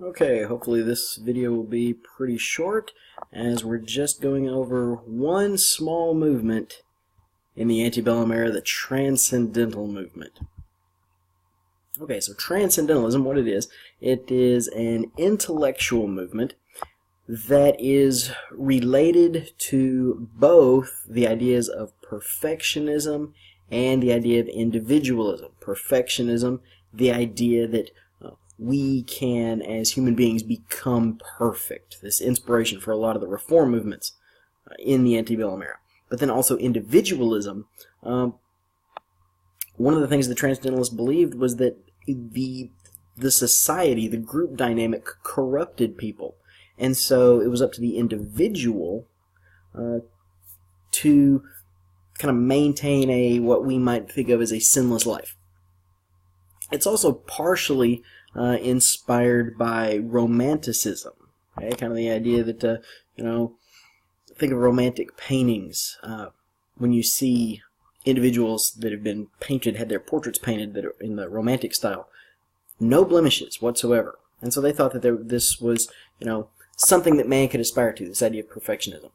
Okay, hopefully this video will be pretty short, as we're just going over one small movement in the antebellum era, the Transcendental movement. Okay, so Transcendentalism, what it is an intellectual movement that is related to both the ideas of perfectionism and the idea of individualism. Perfectionism, the idea that we can, as human beings, become perfect. This inspiration for a lot of the reform movements in the antebellum era. But then also individualism. One of the things the Transcendentalists believed was that the society, the group dynamic, corrupted people. And so it was up to the individual to kind of maintain what we might think of as a sinless life. It's also partially inspired by Romanticism. Okay? Kind of the idea that, think of romantic paintings. When you see individuals that have been painted, had their portraits painted that are in the Romantic style, no blemishes whatsoever. And so they thought that this was, something that man could aspire to, this idea of perfectionism.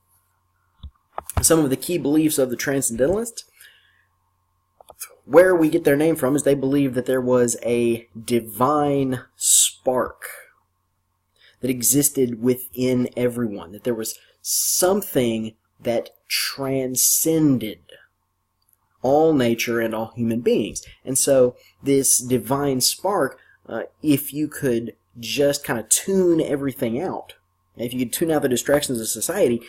Some of the key beliefs of the Transcendentalists, where we get their name from, is they believed that there was a divine spark that existed within everyone, that there was something that transcended all nature and all human beings. And so this divine spark, if you could just kind of tune everything out, if you could tune out the distractions of society,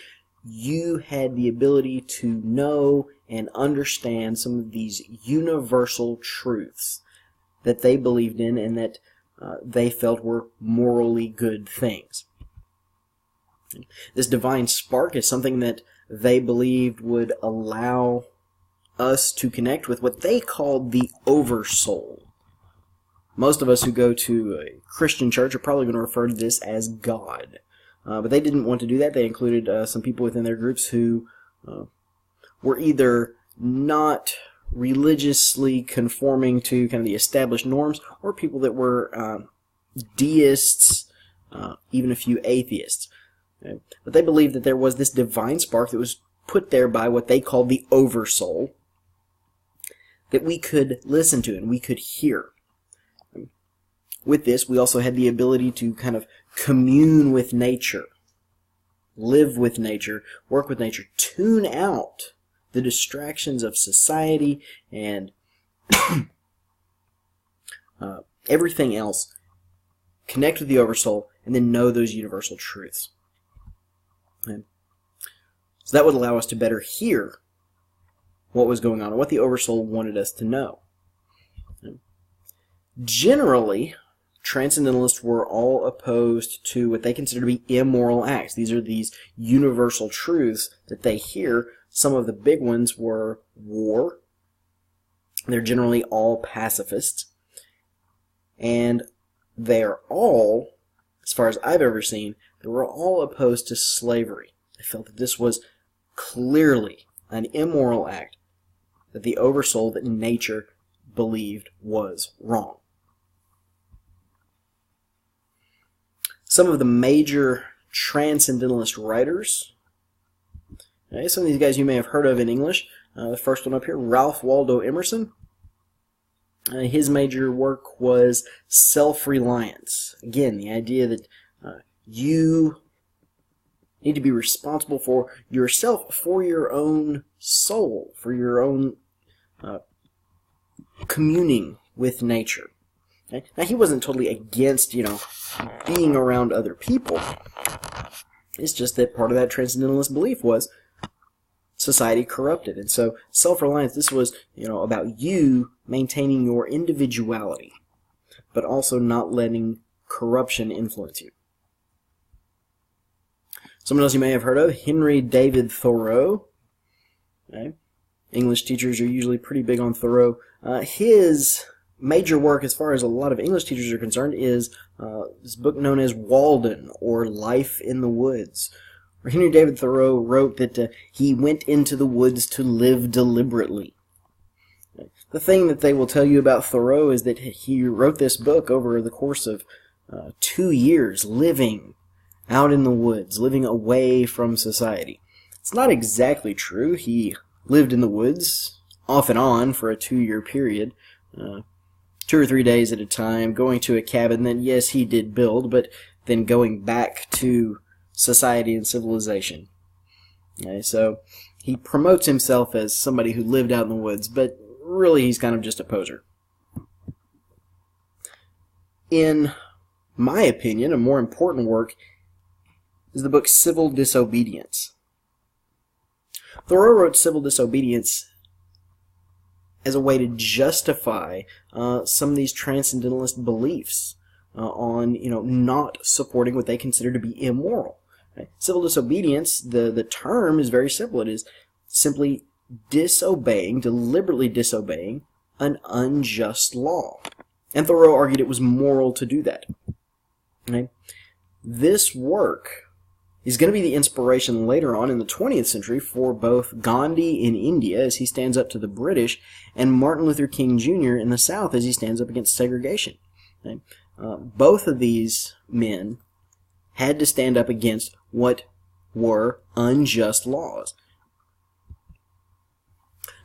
you had the ability to know and understand some of these universal truths that they believed in and that they felt were morally good things. This divine spark is something that they believed would allow us to connect with what they called the oversoul. Most of us who go to a Christian church are probably going to refer to this as God. But they didn't want to do that. They included some people within their groups who were either not religiously conforming to kind of the established norms, or people that were deists, even a few atheists. Okay? But they believed that there was this divine spark that was put there by what they called the oversoul that we could listen to and we could hear. With this, we also had the ability to kind of commune with nature, live with nature, work with nature, tune out the distractions of society and everything else, connect with the oversoul, and then know those universal truths. Okay? So that would allow us to better hear what was going on and what the oversoul wanted us to know. Okay? Generally, Transcendentalists were all opposed to what they consider to be immoral acts. These are these universal truths that they hear. Some of the big ones were war. They're generally all pacifists. And they are all, as far as I've ever seen, they were all opposed to slavery. They felt that this was clearly an immoral act, that the oversoul, that nature believed was wrong. Some of the major Transcendentalist writers, okay, some of these guys you may have heard of in English. The first one up here, Ralph Waldo Emerson. His major work was self-reliance. Again, the idea that you need to be responsible for yourself, for your own soul, for your own communing with nature. Okay? Now, he wasn't totally against, being around other people. It's just that part of that Transcendentalist belief was society corrupted. And so self-reliance, this was, about you maintaining your individuality, but also not letting corruption influence you. Someone else you may have heard of, Henry David Thoreau. Okay? English teachers are usually pretty big on Thoreau. His major work, as far as a lot of English teachers are concerned, is this book known as Walden, or Life in the Woods. Where Henry David Thoreau wrote that he went into the woods to live deliberately. The thing that they will tell you about Thoreau is that he wrote this book over the course of 2 years living out in the woods, living away from society. It's not exactly true. He lived in the woods off and on for a 2-year period, 2 or 3 days at a time, going to a cabin that, yes, he did build, but then going back to society and civilization. Okay, so he promotes himself as somebody who lived out in the woods, but really he's kind of just a poser. In my opinion, a more important work is the book Civil Disobedience. Thoreau wrote Civil Disobedience as a way to justify some of these transcendentalist beliefs on, not supporting what they consider to be immoral. Right? Civil disobedience, the term is very simple. It is simply deliberately disobeying an unjust law. And Thoreau argued it was moral to do that. Right? This work is going to be the inspiration later on in the 20th century for both Gandhi in India as he stands up to the British and Martin Luther King Jr. in the South as he stands up against segregation. Okay? Both of these men had to stand up against what were unjust laws.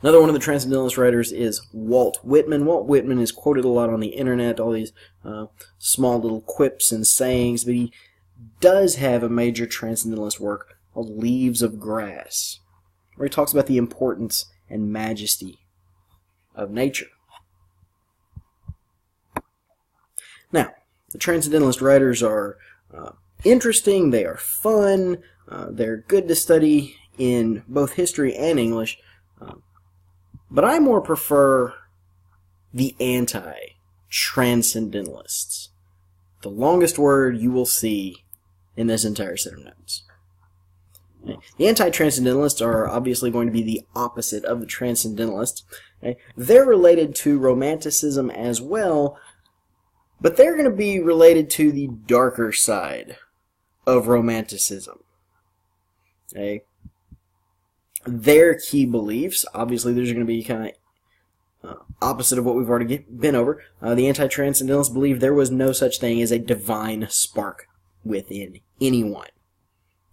Another one of the Transcendentalist writers is Walt Whitman. Walt Whitman is quoted a lot on the internet, all these small little quips and sayings, but he does have a major Transcendentalist work called Leaves of Grass, where he talks about the importance and majesty of nature. Now, the Transcendentalist writers are interesting, they are fun, they're good to study in both history and English, but I more prefer the Antitranscendentalists. The longest word you will see in this entire set of notes. The Antitranscendentalists are obviously going to be the opposite of the Transcendentalists. They're related to Romanticism as well, but they're going to be related to the darker side of Romanticism. Their key beliefs, obviously there's going to be kind of opposite of what we've already been over. The Anti-Transcendentalists believe there was no such thing as a divine spark within anyone.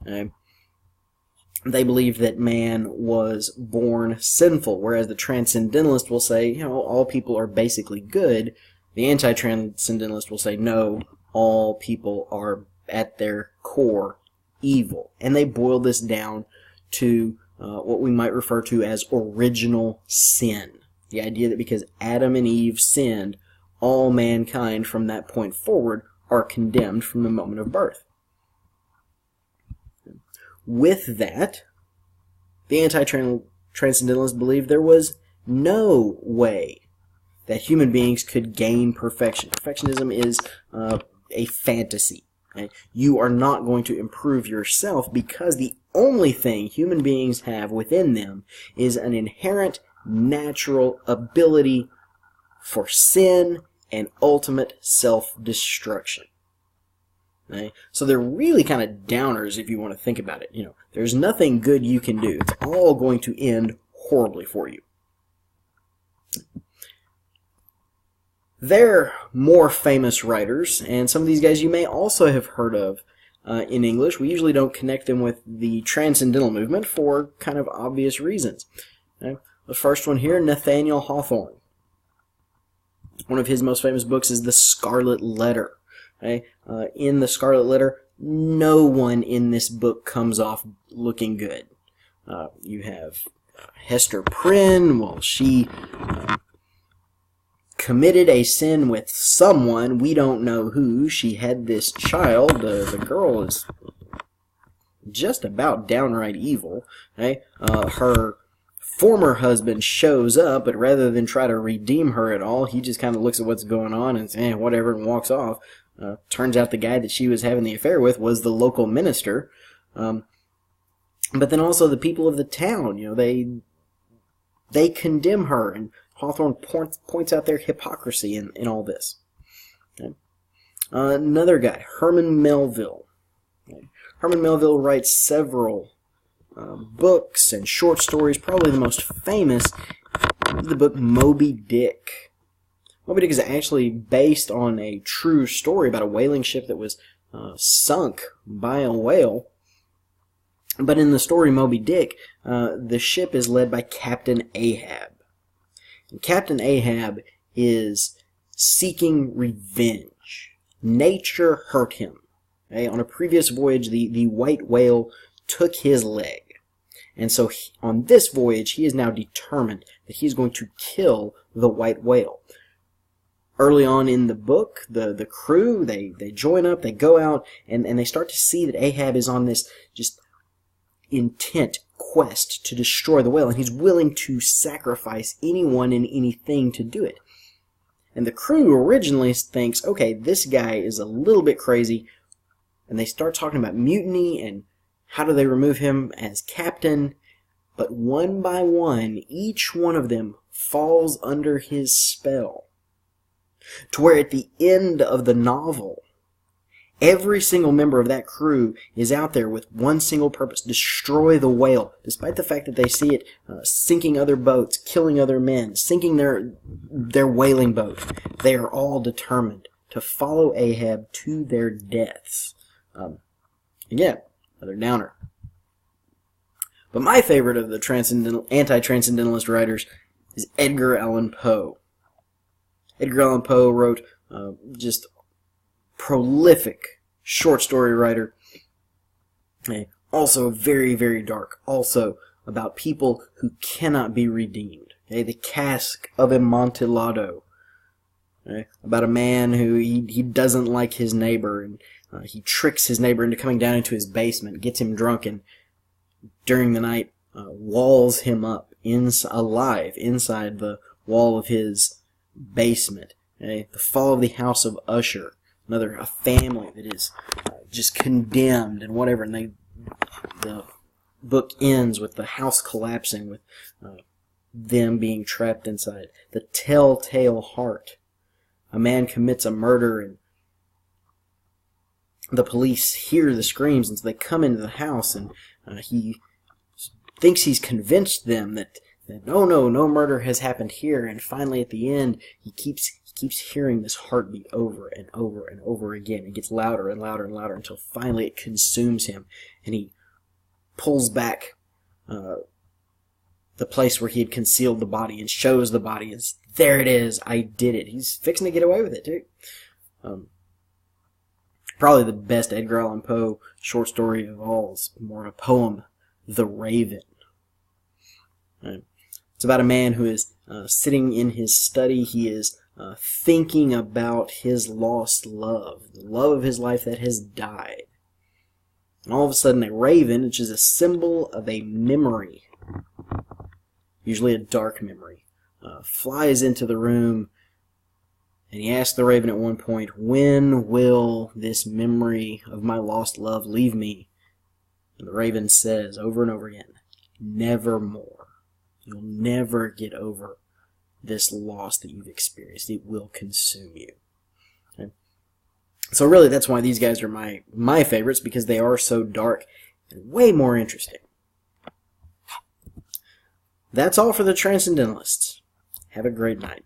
They believed that man was born sinful, whereas the Transcendentalist will say, all people are basically good. The Anti-Transcendentalist will say, no, all people are at their core evil. And they boil this down to what we might refer to as original sin. The idea that because Adam and Eve sinned, all mankind from that point forward are condemned from the moment of birth. With that, the Anti-Transcendentalists believed there was no way that human beings could gain perfection. Perfectionism is a fantasy. Okay? You are not going to improve yourself because the only thing human beings have within them is an inherent natural ability for sin and ultimate self-destruction. Okay? So they're really kind of downers if you want to think about it. There's nothing good you can do. It's all going to end horribly for you. They're more famous writers, and some of these guys you may also have heard of in English. We usually don't connect them with the Transcendental movement for kind of obvious reasons. Okay? The first one here, Nathaniel Hawthorne. One of his most famous books is The Scarlet Letter. Okay? In The Scarlet Letter, no one in this book comes off looking good. You have Hester Prynne. Well, she committed a sin with someone. We don't know who. She had this child. The girl is just about downright evil. Okay? Her former husband shows up, but rather than try to redeem her at all, he just kind of looks at what's going on and says, whatever, and walks off. Turns out the guy that she was having the affair with was the local minister. But then also the people of the town, they condemn her, and Hawthorne points out their hypocrisy in all this. Okay? Another guy, Herman Melville. Okay? Herman Melville writes several books and short stories. Probably the most famous is the book Moby Dick. Moby Dick is actually based on a true story about a whaling ship that was sunk by a whale. But in the story Moby Dick, the ship is led by Captain Ahab. And Captain Ahab is seeking revenge. Nature hurt him. Okay? On a previous voyage, the white whale took his leg. And so on this voyage, he is now determined that he's going to kill the white whale. Early on in the book, the crew, they join up, they go out, and they start to see that Ahab is on this just intent quest to destroy the whale, and he's willing to sacrifice anyone and anything to do it. And the crew originally thinks, okay, this guy is a little bit crazy, and they start talking about mutiny and how do they remove him as captain. But one by one, each one of them falls under his spell. To where at the end of the novel, every single member of that crew is out there with one single purpose: destroy the whale, despite the fact that they see it sinking other boats, killing other men, sinking their whaling boat. They are all determined to follow Ahab to their deaths. Again, another downer. But my favorite of the anti-transcendentalist writers is Edgar Allan Poe. Edgar Allan Poe wrote just prolific short story writer. Also very, very dark. Also about people who cannot be redeemed. The Cask of Amontillado. About a man who he doesn't like his neighbor, and he tricks his neighbor into coming down into his basement, gets him drunk, and during the night walls him up alive inside the wall of his basement. The fall of the House of Usher, a family that is just condemned and whatever, and the book ends with the house collapsing, with them being trapped inside. The Telltale Heart. A man commits a murder, and the police hear the screams, and so they come into the house, and he thinks he's convinced them that no murder has happened here, and finally at the end he keeps hearing this heartbeat over and over and over again. It gets louder and louder and louder until finally it consumes him, and he pulls back the place where he had concealed the body and shows the body as, there it is, I did it. He's fixing to get away with it too. Probably the best Edgar Allan Poe short story of all is more of a poem, The Raven. It's about a man who is sitting in his study. He is thinking about his lost love, the love of his life that has died. And all of a sudden a raven, which is a symbol of a memory, usually a dark memory, flies into the room, and he asks the raven at one point, when will this memory of my lost love leave me? And the raven says over and over again, nevermore. You'll never get over this loss that you've experienced. It will consume you. Okay? So really that's why these guys are my favorites, because they are so dark and way more interesting. That's all for the Transcendentalists. Have a great night.